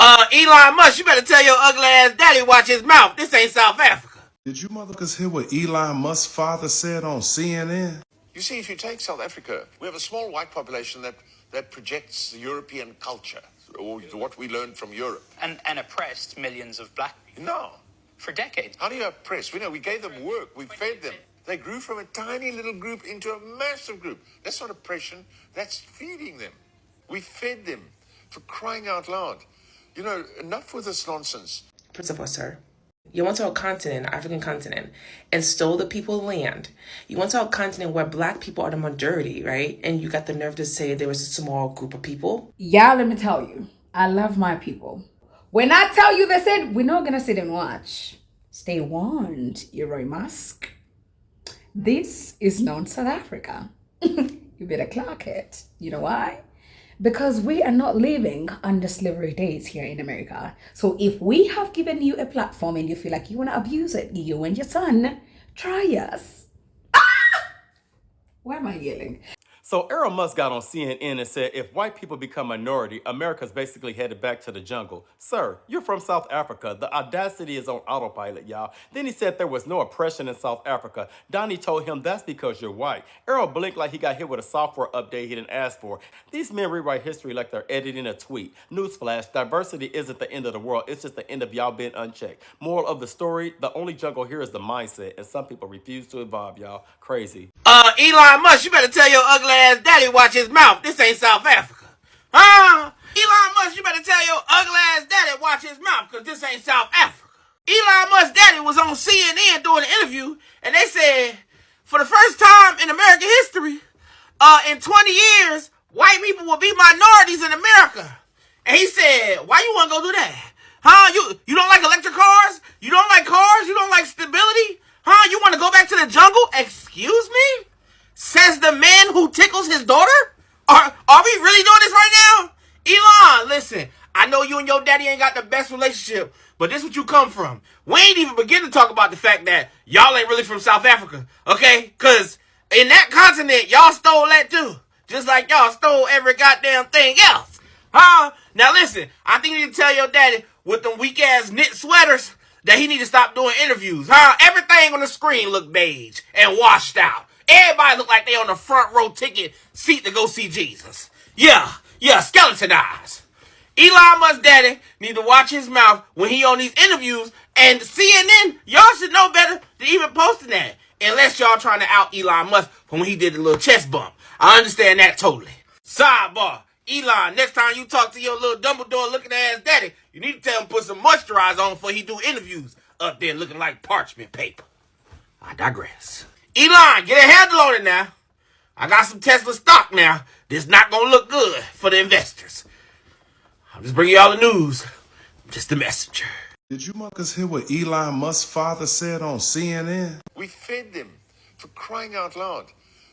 Elon Musk, you better tell your ugly ass daddy watch his mouth. This ain't South Africa. Did you motherfuckers hear what Elon Musk's father said on CNN? You see, if you take South Africa, we have a small white population that projects European culture, or what we learned from Europe. And oppressed millions of black people. No. For decades. How do you oppress? We gave them work. We fed them. They grew from a tiny little group into a massive group. That's not oppression. That's feeding them. We fed them. For crying out loud. Enough with this nonsense. First of all, sir, you went to a continent, African continent, and stole the people's land. You went to a continent where black people are the majority, right? And you got the nerve to say there was a small group of people. Yeah, let me tell you, I love my people. When I tell you, they said, we're not going to sit and watch. Stay warned, Elon Musk. This is not South Africa. You better clock it. You know why? Because we are not living under slavery days here in America. So if we have given you a platform and you feel like you want to abuse it, you and your son, try us. Why am I yelling? So Elon Musk got on CNN and said, if white people become minority, America's basically headed back to the jungle. Sir, you're from South Africa. The audacity is on autopilot, y'all. Then he said there was no oppression in South Africa. Donnie told him that's because you're white. Errol blinked like he got hit with a software update he didn't ask for. These men rewrite history like they're editing a tweet. Newsflash, diversity isn't the end of the world. It's just the end of y'all being unchecked. Moral of the story, the only jungle here is the mindset, and some people refuse to evolve, y'all. Crazy. Elon Musk, you better tell your ugly ass daddy watch his mouth. This ain't South Africa. Elon Musk, you better tell your ugly ass daddy watch his mouth, because this ain't South Africa. Elon Musk's daddy was on CNN doing an interview, and they said, for the first time in American history, in 20 years, white people will be minorities in America. And he said, why you want to go do that? You don't like electric cars? You don't like cars? You don't like stability? You want to go back to the jungle? Excuse me? Says the man who tickles his daughter? Are we really doing this right now? Elon, listen, I know you and your daddy ain't got the best relationship, but this is what you come from. We ain't even begin to talk about the fact that y'all ain't really from South Africa, okay? Because in that continent, y'all stole that too. Just like y'all stole every goddamn thing else. Now listen, I think you need to tell your daddy with them weak-ass knit sweaters that he need to stop doing interviews. Everything on the screen look beige and washed out. Everybody look like they on the front row ticket seat to go see Jesus. Yeah, skeleton eyes. Elon Musk daddy need to watch his mouth when he on these interviews, and CNN, y'all should know better than even posting that. Unless y'all trying to out Elon Musk from when he did the little chest bump. I understand that totally. Sidebar, Elon, next time you talk to your little Dumbledore looking ass daddy, you need to tell him to put some moisturizer on before he do interviews up there looking like parchment paper. I digress. Elon, get a handle on it now. I got some Tesla stock now. This not gonna look good for the investors. I'm just bringing y'all the news. I'm just the messenger. Did you motherfuckers hear what Elon Musk's father said on CNN? We fed them. For crying out loud.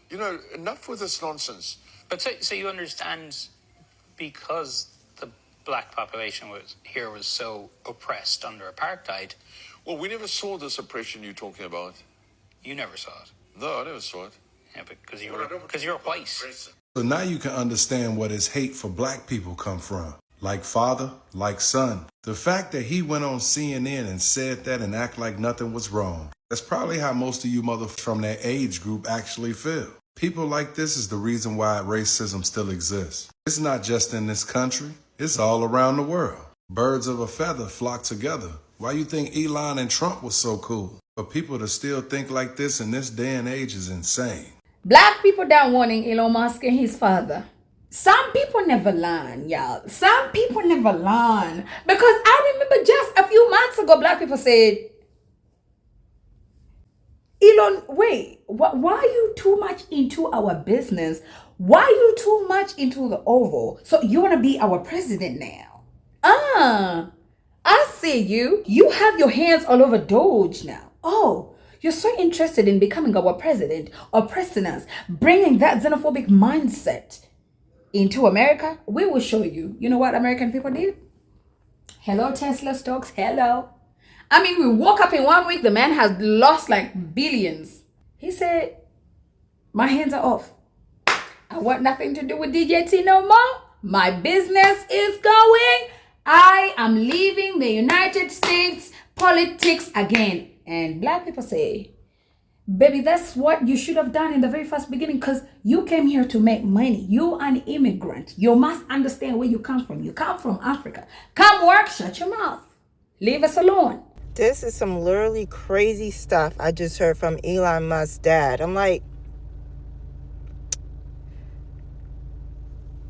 Enough with this nonsense. But so you understand, because the black population was so oppressed under apartheid. Well, we never saw this oppression you're talking about. You never saw it. No, I never saw it. Yeah, because you're white. So now you can understand where his hate for black people come from. Like father, like son. The fact that he went on CNN and said that and act like nothing was wrong. That's probably how most of you motherfuckers from that age group actually feel. People like this is the reason why racism still exists. It's not just in this country. It's all around the world. Birds of a feather flock together. Why you think Elon and Trump was so cool? For people to still think like this in this day and age is insane. Black people down warning Elon Musk and his father. Some people never learn, y'all. Some people never learn. Because I remember just a few months ago, black people said, Elon, wait, why are you too much into our business? Why are you too much into the Oval? So you want to be our president now? I see you. You have your hands all over Doge now. Oh, you're so interested in becoming our president, oppressing us, bringing that xenophobic mindset into America. We will show you. You know what American people did? Hello, Tesla stocks. Hello. I mean, we woke up in 1 week, the man has lost like billions. He said, my hands are off. I want nothing to do with DJT no more. My business is going I am leaving the United States politics again. And black people say, baby, that's what you should have done in the very first beginning, because you came here to make money. You're an immigrant. You must understand where you come from. You come from Africa. Come work, shut your mouth. Leave us alone. This is some literally crazy stuff I just heard from Elon Musk's dad. I'm like,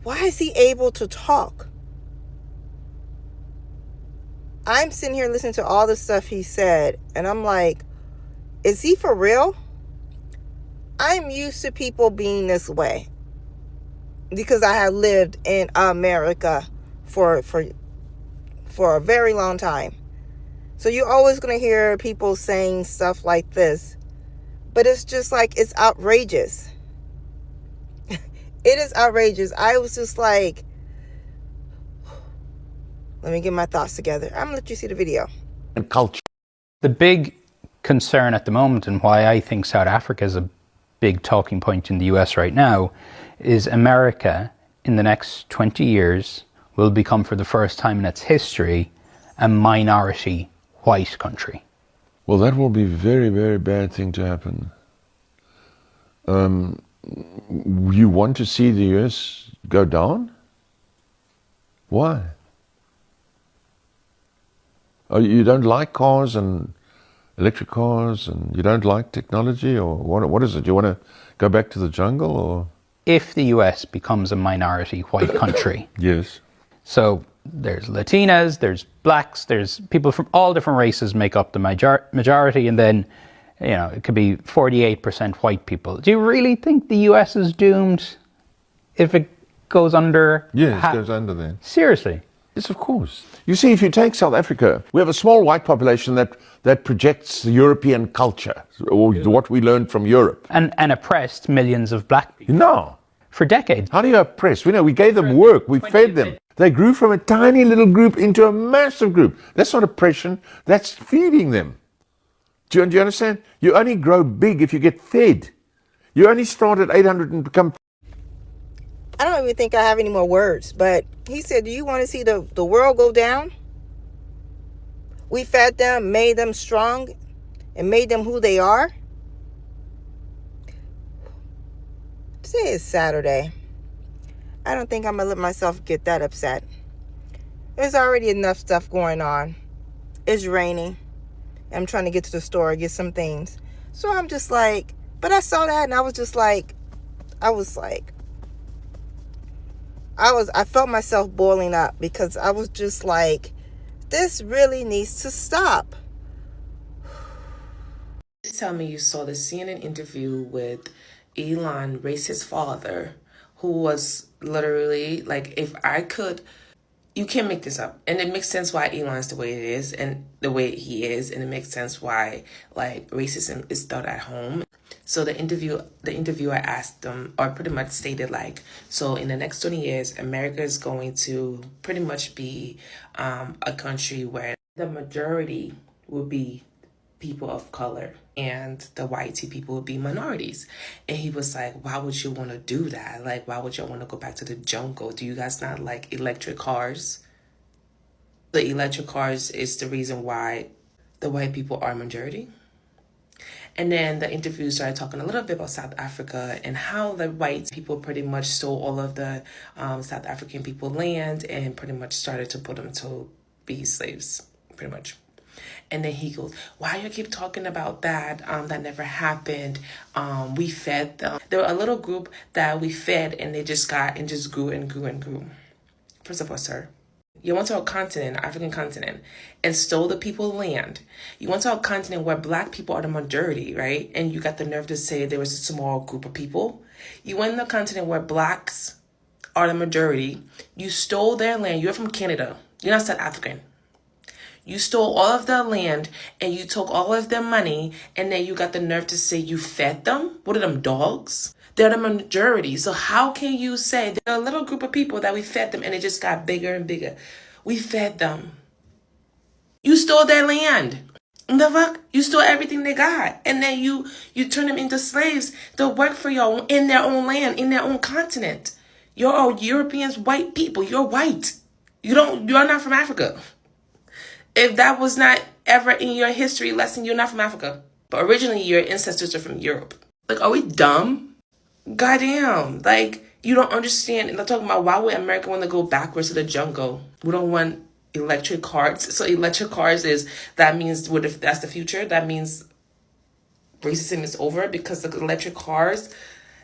why is he able to talk? I'm sitting here listening to all the stuff he said, and I'm like, is he for real? I'm used to people being this way because I have lived in America for a very long time. So you're always going to hear people saying stuff like this. But it's just like, it's outrageous. It is outrageous. I was just like, let me get my thoughts together. I'm going to let you see the video. And culture. The big concern at the moment, and why I think South Africa is a big talking point in the US right now, is America in the next 20 years will become, for the first time in its history, a minority white country. Well, that will be a very, very bad thing to happen. You want to see the US go down? Why? Oh, you don't like cars and electric cars, and you don't like technology, or what is it? You want to go back to the jungle, or? If the US becomes a minority white country. Yes. So there's Latinas, there's blacks, there's people from all different races make up the majority, and then, you know, it could be 48% white people. Do you really think the US is doomed if it goes under? Yes, it goes under then. Seriously? Yes, of course. You see, if you take South Africa, we have a small white population that projects the European culture, or what we learned from Europe. And oppressed millions of black people. No. For decades. How do you oppress? We gave them work, we fed them. They grew from a tiny little group into a massive group. That's not oppression, that's feeding them. Do you understand? You only grow big if you get fed. You only start at 800 and become... I don't even think I have any more words, but he said, do you want to see the world go down? We fed them, made them strong, and made them who they are. Today is Saturday. I don't think I'm going to let myself get that upset. There's already enough stuff going on. It's raining. I'm trying to get to the store and get some things. So I'm just like, but I saw that and I felt myself boiling up, because I was just like, this really needs to stop. Tell me you saw the CNN interview with Elon, racist father, who was literally like, if I could, you can't make this up. And it makes sense why Elon's the way it is and the way he is. And it makes sense why, like, racism is started at home. So the interviewer asked them, or pretty much stated, like, so in the next 20 years, America is going to pretty much be a country where the majority will be people of color and the white people would be minorities. And he was like, why would you want to do that? Like, why would you want to go back to the jungle? Do you guys not like electric cars? The electric cars is the reason why the white people are majority. And then the interview started talking a little bit about South Africa and how the white people pretty much stole all of the South African people land and pretty much started to put them to be slaves, pretty much. And then he goes, why you keep talking about that? That never happened. We fed them. There were a little group that we fed, and they just grew and grew and grew. First of all, sir, you went to a continent, African continent, and stole the people's land. You went to a continent where black people are the majority, right? And you got the nerve to say there was a small group of people. You went to a continent where blacks are the majority. You stole their land. You're from Canada. You're not South African. You stole all of their land and you took all of their money, and then you got the nerve to say you fed them? What are them, dogs? They're the majority. So how can you say they're a little group of people that we fed them and it just got bigger and bigger? We fed them. You stole their land. The fuck? You stole everything they got. And then you turn them into slaves to work for y'all in their own land, in their own continent. You're all Europeans, white people. You're white. You are not from Africa. If that was not ever in your history lesson, you're not from Africa. But originally, your ancestors are from Europe. Like, are we dumb? Goddamn. Like, you don't understand. And they're talking about why would America want to go backwards to the jungle? We don't want electric cars. So electric cars that means what if that's the future? That means racism is over because the electric cars.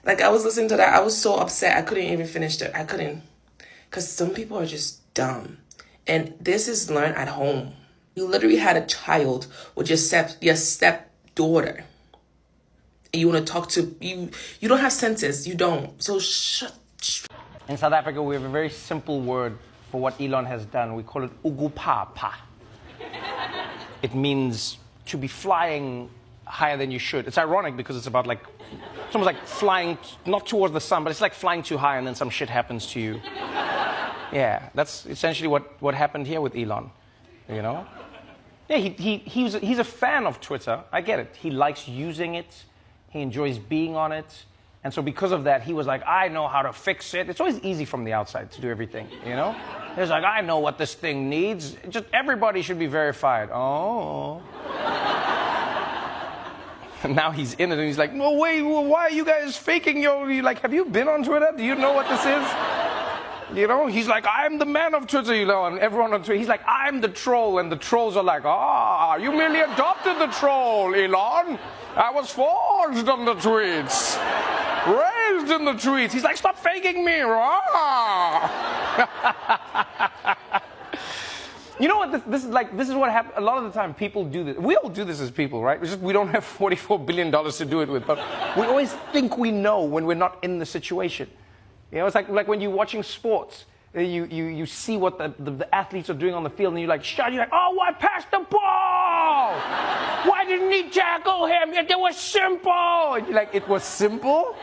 Like, I was listening to that. I was so upset. I couldn't even finish it. I couldn't. Because some people are just dumb. And this is learned at home. You literally had a child with your stepdaughter. And you want to talk to... You don't have senses. You don't. So shut... In South Africa, we have a very simple word for what Elon has done. We call it ugupapa. It means to be flying higher than you should. It's ironic because it's about like... It's almost like flying, not towards the sun, but it's like flying too high and then some shit happens to you. Yeah, that's essentially what happened here with Elon, you know? Yeah, he's a fan of Twitter. I get it. He likes using it. He enjoys being on it. And so because of that, he was like, I know how to fix it. It's always easy from the outside to do everything, you know? He's like, I know what this thing needs. Just everybody should be verified. Oh. And now he's in it and he's like, no, wait, why are you guys faking you're like, have you been on Twitter? Do you know what this is? You know, he's like, I'm the man of Twitter, you know, and everyone on Twitter, he's like, I'm the troll, and the trolls are like, you merely adopted the troll, Elon. I was forged on the tweets, raised in the tweets. He's like, stop faking me. You know what, this is what happens, a lot of the time people do this. We all do this as people, right? It's just we don't have $44 billion to do it with, but we always think we know when we're not in the situation. You know, it's like when you're watching sports, you see what the athletes are doing on the field, and you're like, shut, you're like, oh, why pass the ball? Why didn't he tackle him? It was simple. And you're like, it was simple?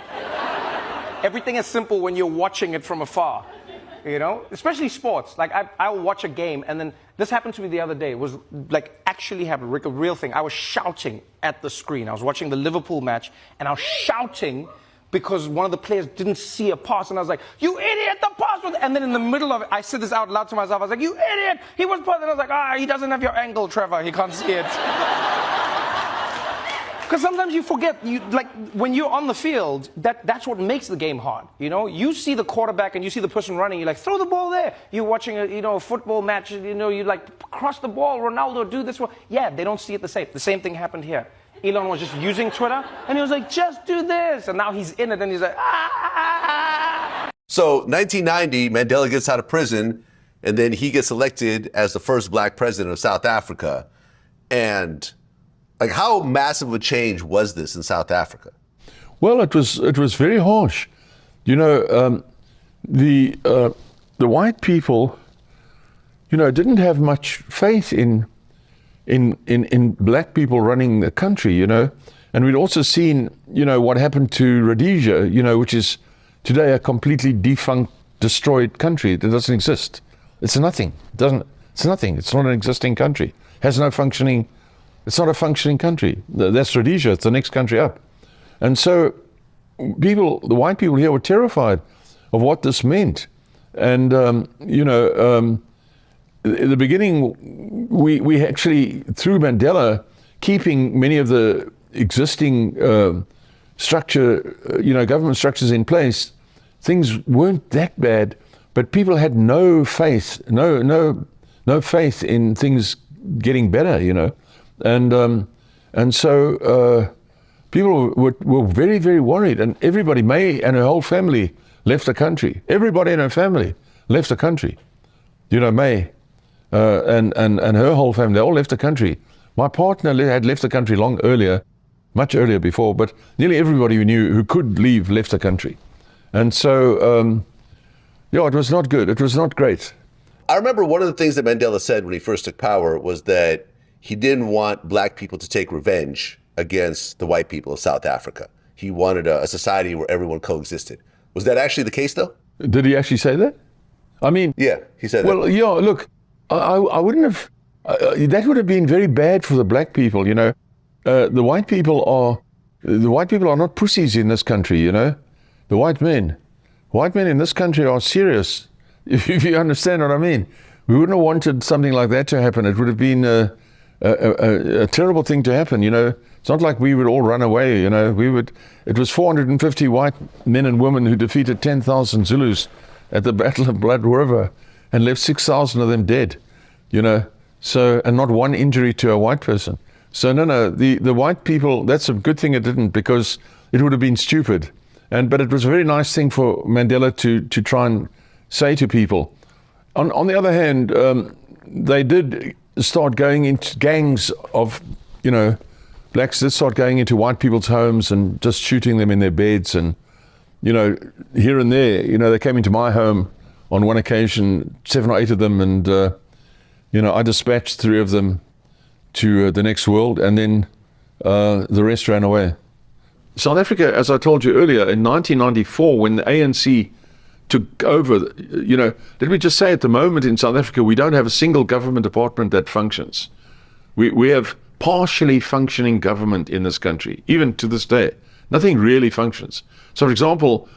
Everything is simple when you're watching it from afar, you know? Especially sports. Like, I'll watch a game, and then this happened to me the other day. It was, like, actually happened, a real thing. I was shouting at the screen. I was watching the Liverpool match, and I was shouting because one of the players didn't see a pass, and I was like, you idiot, the pass was... And then in the middle of it, I said this out loud to myself, I was like, you idiot, he was passing. I was like, he doesn't have your angle, Trevor, he can't see it. Because sometimes you forget, like, when you're on the field, that's what makes the game hard, you know? You see the quarterback and you see the person running, you're like, throw the ball there. You're watching a football match, you know, you like, cross the ball, Ronaldo, do this one. Yeah, they don't see it the same. The same thing happened here. Elon was just using Twitter, and he was like, just do this. And now he's in it, and he's like, So, 1990, Mandela gets out of prison, and then he gets elected as the first black president of South Africa. And, like, how massive a change was this in South Africa? Well, it was very harsh. You know, the white people, you know, didn't have much faith in black people running the country, you know. And we'd also seen, you know, what happened to Rhodesia, you know, which is today a completely defunct, destroyed country that doesn't exist. It's nothing. It's nothing. It's not an existing country. Has no functioning. It's not a functioning country. That's Rhodesia. It's the next country up. And so the white people here were terrified of what this meant. And, you know, in the beginning, we actually, through Mandela, keeping many of the existing government structures in place, things weren't that bad, but people had no faith, no faith in things getting better, you know, and so people were very, very worried, and everybody, May and her whole family left the country. Everybody in her family left the country, you know, May. And her whole family, they all left the country. My partner had left the country much earlier before, but nearly everybody we knew who could leave left the country. And so, it was not good. It was not great. I remember one of the things that Mandela said when he first took power was that he didn't want black people to take revenge against the white people of South Africa. He wanted a society where everyone coexisted. Was that actually the case, though? Did he actually say that? I mean... Yeah, he said that. Well, yeah, look, I wouldn't have... that would have been very bad for the black people, you know. The white people are not pussies in this country, you know. The white men in this country are serious. If you understand what I mean. We wouldn't have wanted something like that to happen. It would have been a terrible thing to happen, you know. It's not like we would all run away, you know. It was 450 white men and women who defeated 10,000 Zulus at the Battle of Blood River and left 6,000 of them dead, you know. So, and not one injury to a white person. So no, the white people, that's a good thing it didn't, because it would have been stupid. But it was a very nice thing for Mandela to try and say to people. On the other hand, they did start going into gangs of, you know, blacks did start going into white people's homes and just shooting them in their beds, and, you know, here and there, you know, they came into my home on one occasion, 7 or 8 of them, and, you know, I dispatched 3 of them to the next world, and then the rest ran away. South Africa, as I told you earlier, in 1994, when the ANC took over, you know, let me just say, at the moment in South Africa, we don't have a single government department that functions. We have partially functioning government in this country, even to this day. Nothing really functions. So, for example,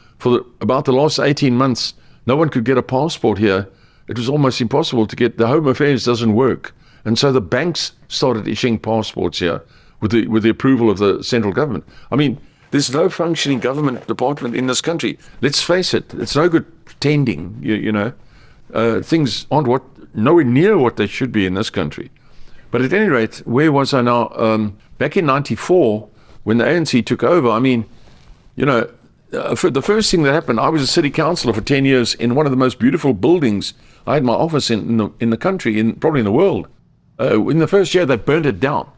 about the last 18 months, no one could get a passport here. It was almost impossible to get. The Home Affairs doesn't work. And so the banks started issuing passports here with the approval of the central government. I mean, there's no functioning government department in this country. Let's face it, it's no good pretending, you know. Things aren't nowhere near what they should be in this country. But at any rate, where was I now? Back in 94, when the ANC took over, I mean, you know, the first thing that happened, I was a city councillor for 10 years in one of the most beautiful buildings. I had my office in the country, probably in the world. In the first year, they burned it down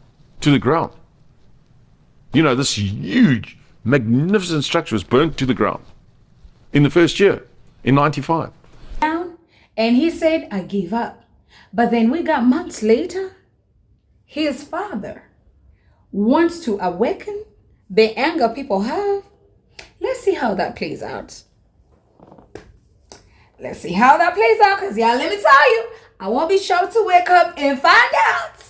to the ground. You know, this huge, magnificent structure was burnt to the ground in the first year, in 95. And he said, I give up. But then we got months later, his father wants to awaken the anger people have. Let's see how that plays out. Let's see how that plays out, because y'all, let me tell you, I won't be sure to wake up and find out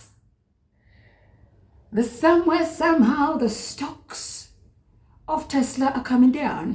that somewhere, somehow, the stocks of Tesla are coming down.